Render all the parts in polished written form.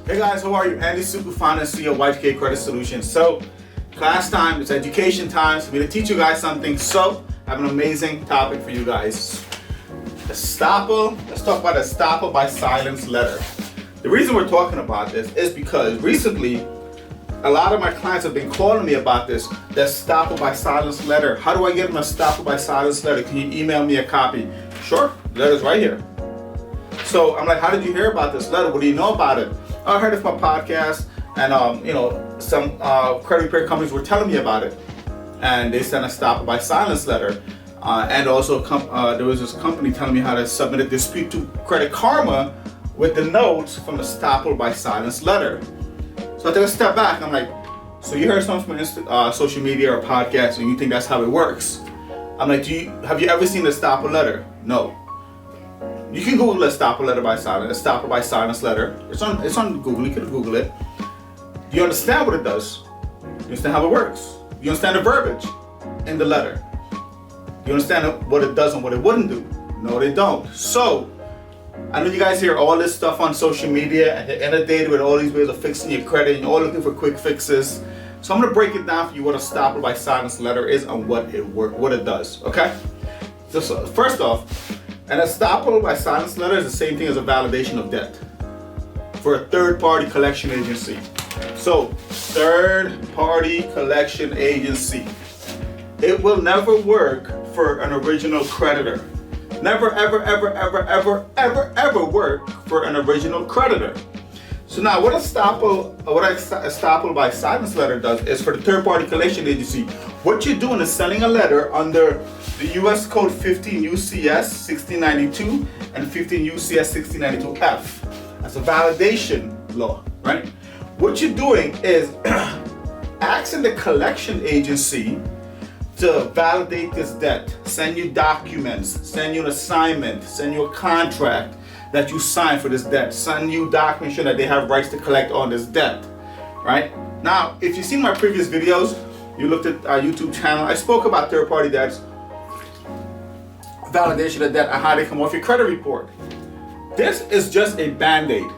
Hey guys, how are you? Andy Sukhu, founder and CEO of YTK Credit Solutions. So, class time, it's education time. So I'm going to teach you guys something. So, I have an amazing topic for you guys. Estoppel. Let's talk about Estoppel by Silence letter. The reason we're talking about this is because recently, a lot of my clients have been calling me about this, the Estoppel by Silence letter. How do I get an Estoppel by Silence letter? Can you email me a copy? Sure, the letter's right here. So I'm like, how did you hear about this letter? What do you know about it? I heard it from a podcast, and some credit repair companies were telling me about it, and they sent a Estoppel by Silence letter, and also there was this company telling me how to submit a dispute to Credit Karma with the notes from the Estoppel by Silence letter. So I took a step back. I'm like, so you heard something from social media or podcast, and you think that's how it works? I'm like, have you ever seen the Estoppel letter? No. You can Google Estoppel letter by Silence, Estoppel by Silence letter. It's on Google. You can Google it. Do you understand what it does? Do you understand how it works? Do you understand the verbiage in the letter? Do you understand what it does and what it wouldn't do? No, they don't. So, I know you guys hear all this stuff on social media and they're inundated with all these ways of fixing your credit and you're all looking for quick fixes. So I'm going to break it down for you what a Estoppel by Silence letter is and what it does, okay? So first off, an Estoppel by Silence letter is the same thing as a validation of debt for a third-party collection agency. So, third-party collection agency. It will never work for an original creditor. Never, ever, ever, ever, ever, ever, ever work for an original creditor. So now, what Estoppel by Silence letter does is for the third-party collection agency, what you're doing is sending a letter under the U.S. Code 15 UCS 1692 and 15 UCS 1692F. That's a validation law, right? What you're doing is asking the collection agency to validate this debt, send you documents, send you an assignment, send you a contract that you sign for this debt, send you documents showing that they have rights to collect on this debt, right? Now, if you've seen my previous videos, you looked at our YouTube channel, I spoke about third-party debts, validation of debt, and how they come off your credit report. This is just a band-aid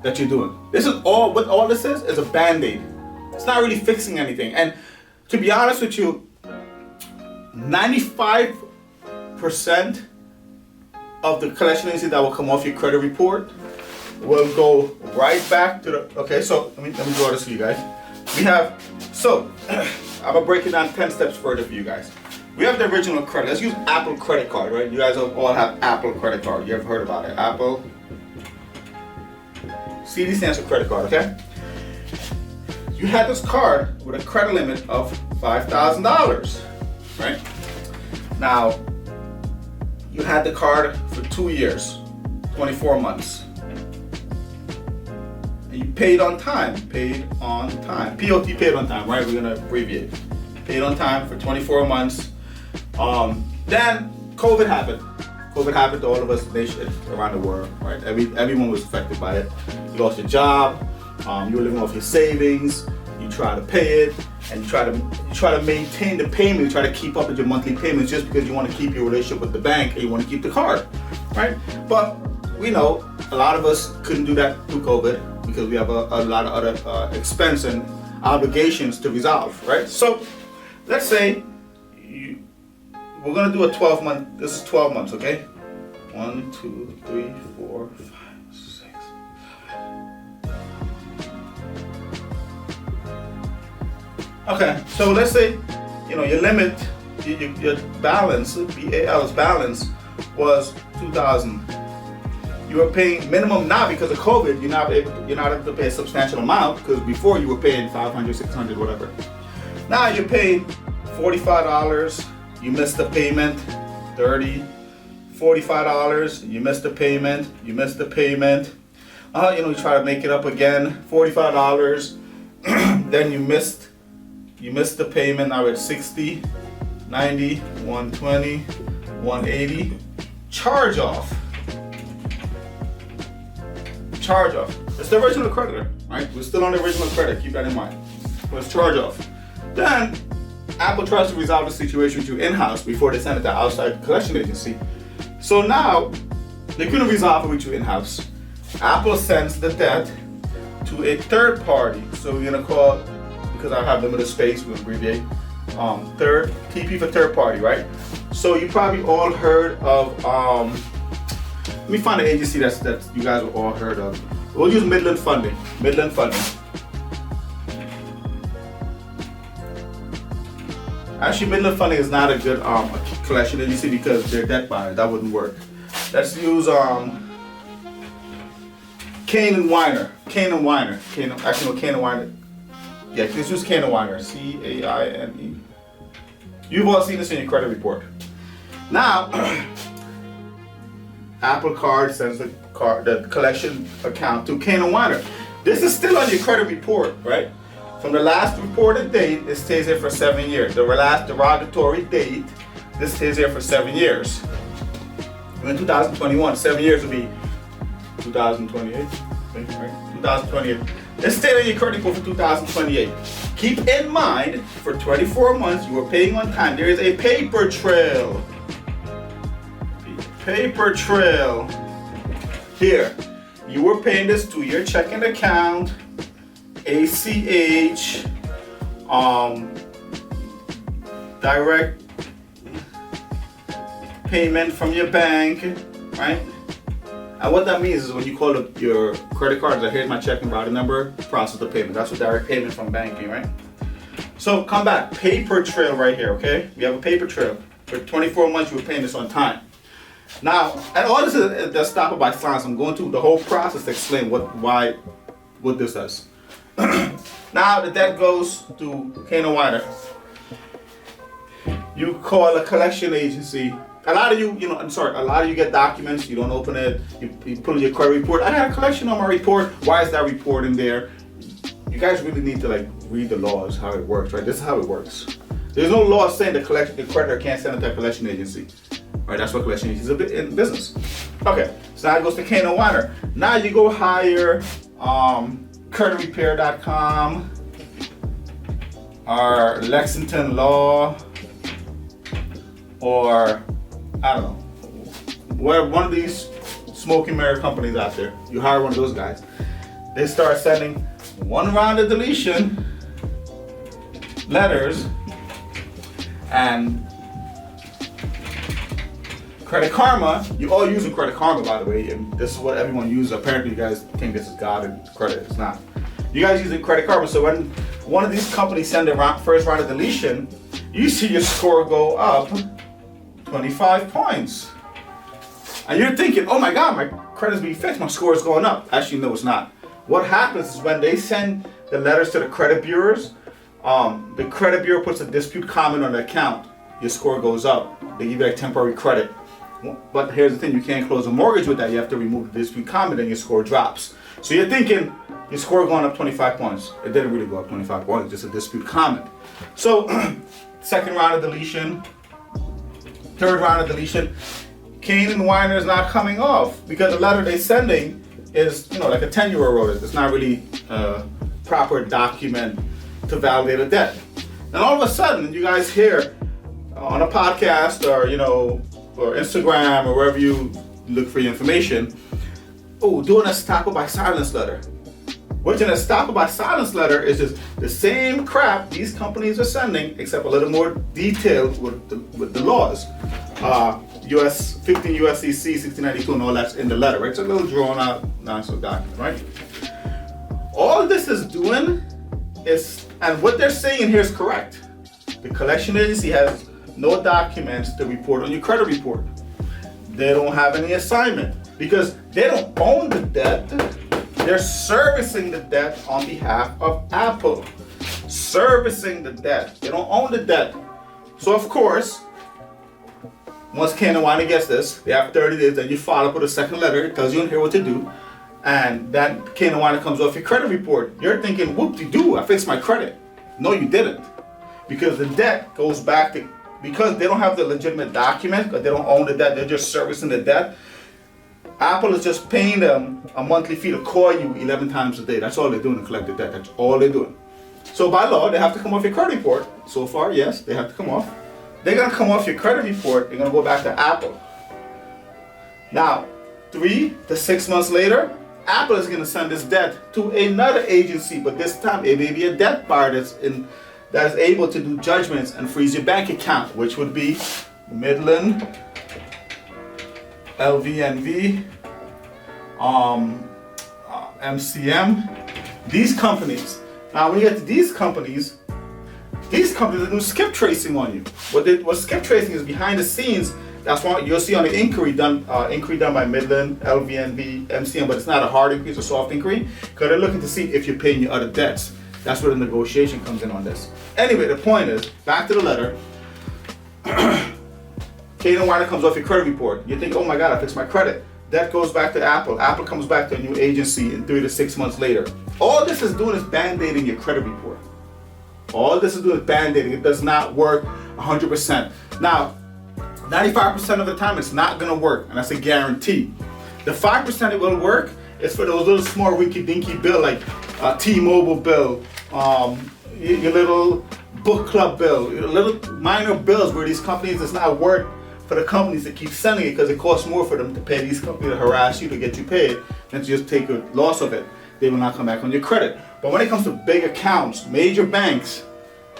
that you're doing. This is what all this is a band-aid. It's not really fixing anything. And to be honest with you, 95% of the collection agency that will come off your credit report will go right back to the, okay, so let me draw this for you guys. I'm gonna break it down 10 steps further for you guys. We have the original credit. Let's use Apple credit card, right? You guys all have Apple credit card. You ever heard about it? Apple. CD stands for credit card, okay? You had this card with a credit limit of $5,000, right? Now, you had the card for 2 years, 24 months. And you paid on time, POT, paid on time, right? We're gonna abbreviate. Paid on time for 24 months. Then COVID happened. COVID happened to all of us around the world, right? Everyone was affected by it. You lost your job. You were living off your savings. You try to pay it, and you try to maintain the payment. You try to keep up with your monthly payments just because you want to keep your relationship with the bank and you want to keep the card, right? But we know a lot of us couldn't do that through COVID because we have a lot of other expense and obligations to resolve, right? So let's say we're gonna do a 12-month. This is 12 months, okay? 1, 2, 3, 4, 5, 6. Okay, so let's say your limit, your balance, balance was $2,000. You were paying minimum now because of COVID. You're not able to pay a substantial amount because before you were paying $500, $600, whatever. Now you're paying $45. You missed the payment, $30, $45, you missed the payment, you try to make it up again, $45, then you missed the payment, now it's $60, $90, $120, $180, charge off. It's the original creditor, right? We're still on the original credit, keep that in mind. Let's charge off. Then Apple tries to resolve the situation with you in-house before they send it to outside collection agency. So now, they couldn't resolve it with you in-house. Apple sends the debt to a third party. So we're gonna call, because I have limited space, we'll abbreviate third, TP for third party, right? So you probably all heard of, let me find an agency that you guys have all heard of. We'll use Midland Funding. Midland Funding. Actually, Midland Funding is not a good collection agency because they're debt buyers. That wouldn't work. Let's use Kane and Weiner. Actually, no, Kane and Weiner. Yeah, let's use Kane and Weiner. C-A-I-N-E. You've all seen this in your credit report. Now, Apple Card sends the collection account to Kane and Weiner. This is still on your credit report, right? From the last reported date, it stays there for 7 years. The last derogatory date, this stays there for 7 years. We're in 2021, 7 years will be 2028, right? 2028. Let's stay on your credit report for 2028. Keep in mind, for 24 months, you are paying on time. There is a paper trail. Paper trail. Here, you were paying this to your checking account, ACH, direct payment from your bank, right? And what that means is when you call up your credit card, like, here's my checking routing number, process the payment. That's what direct payment from banking, right? So come back, paper trail right here, okay? We have a paper trail. For 24 months, you were paying this on time. Now, and all this is the Estoppel By Silence. I'm going through the whole process to explain what this does. Now the debt goes to Kane and Weiner. You call a collection agency. A lot of you get documents, you don't open it, you put in your credit report. I got a collection on my report. Why is that report in there? You guys really need to read the laws, how it works, right? This is how it works. There's no law saying the creditor can't send it to a collection agency. Right, that's what collection agencies are in business. Okay, so now it goes to Kane and Weiner. Now you go hire creditrepair.com or Lexington Law, or I don't know, one of these smoking mirror companies out there. You hire one of those guys. They start sending one round of deletion letters, and Credit Karma, you all use Credit Karma, by the way, and this is what everyone uses. Apparently you guys think this is God and credit. It's not. You guys use Credit Karma, so when one of these companies send their first round of deletion, you see your score go up 25 points. And you're thinking, oh my God, my credit's being fixed, my score is going up. Actually, no, it's not. What happens is when they send the letters to the credit bureaus, the credit bureau puts a dispute comment on the account, your score goes up. They give you temporary credit. But here's the thing, you can't close a mortgage with that. You have to remove the dispute comment and your score drops. So you're thinking your score going up 25 points. It didn't really go up 25 points, just a dispute comment. So second round of deletion, third round of deletion, Kane and Weiner is not coming off because the letter they're sending is, like a 10-year-old wrote it. It's not really a proper document to validate a debt. And all of a sudden, you guys hear on a podcast or Instagram or wherever you look for your information, doing a Estoppel By Silence letter. Which an Estoppel By Silence letter is just the same crap these companies are sending, except a little more detailed with the laws. 15 U.S.C.C. 1692 and all that's in the letter, right? It's a little drawn out nonsense document, right? All this is doing is, and what they're saying here is correct. The collection agency has no documents to report on your credit report. They don't have any assignment because they don't own the debt. They're servicing the debt on behalf of Apple. Servicing the debt. They don't own the debt. So of course, once Kane and Weiner gets this, they have 30 days, then you follow up with a second letter. It tells you in here what to do. And that Kane and Weiner comes off your credit report. You're thinking, whoop-de-doo, I fixed my credit. No, you didn't. Because the debt goes back to, because they don't have the legitimate document, because they don't own the debt, they're just servicing the debt. Apple is just paying them a monthly fee to call you 11 times a day. That's all they're doing to collect the debt. That's all they're doing. So by law, they have to come off your credit report. So far, yes, they have to come off. They're going to come off your credit report. They're going to go back to Apple. Now, 3 to 6 months later, Apple is going to send this debt to another agency, but this time it may be a debt buyer that is able to do judgments and freeze your bank account, which would be Midland, LVNV, MCM, these companies. Now, when you get to these companies will do skip tracing on you. What skip tracing is behind the scenes. That's what you'll see on the inquiry done by Midland, LVNV, MCM, but it's not a hard inquiry, it's a soft inquiry, because they're looking to see if you're paying your other debts. That's where the negotiation comes in on this. Anyway, the point is, back to the letter. Kate Warner comes off your credit report. You think, oh my God, I fixed my credit. That goes back to Apple. Apple comes back to a new agency in 3 to 6 months later. All this is doing is band-aiding your credit report. All this is doing is band-aiding. It does not work 100%. Now, 95% of the time it's not gonna work, and that's a guarantee. The 5% it will work is for those little small rinky-dinky bill, like T-Mobile bill, your little book club bill, your little minor bills where these companies, it's not worth for the companies to keep sending it because it costs more for them to pay these companies to harass you to get you paid than to just take a loss of it. They will not come back on your credit. But when it comes to big accounts, major banks,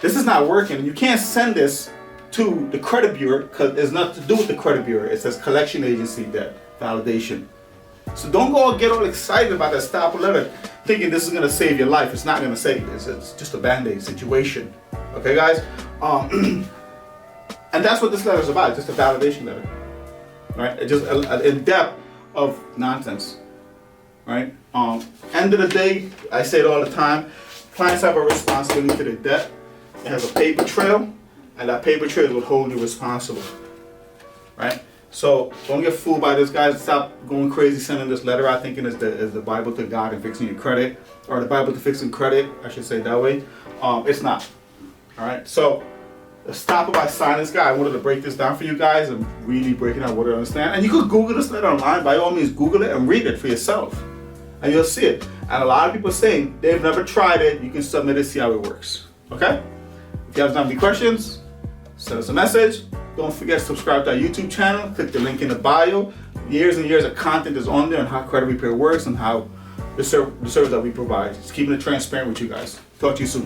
this is not working. You can't send this to the credit bureau because it's nothing to do with the credit bureau. It says collection agency debt validation. So don't go and get all excited about that Estoppel letter thinking this is going to save your life. It's not going to save you. It's just a band-aid situation. Okay, guys? And that's what this letter is about. It's just a validation letter. Right? It's just an in-depth of nonsense. Right? End of the day, I say it all the time, clients have a responsibility to their debt. It has a paper trail, and that paper trail will hold you responsible. Right? So don't get fooled by this, guys. Stop going crazy sending this letter out thinking it's the Bible to God and fixing your credit, or the Bible to fixing credit, I should say that way. It's not. Alright, so Estoppel By Silence, guy. I wanted to break this down for you guys and really break it down what I understand. And you could Google this letter online. By all means, Google it and read it for yourself. And you'll see it. And a lot of people saying they've never tried it. You can submit it, see how it works. Okay? If you have any questions, send us a message. Don't forget to subscribe to our YouTube channel. Click the link in the bio. Years and years of content is on there on how credit repair works and how the service that we provide. Just keeping it transparent with you guys. Talk to you soon.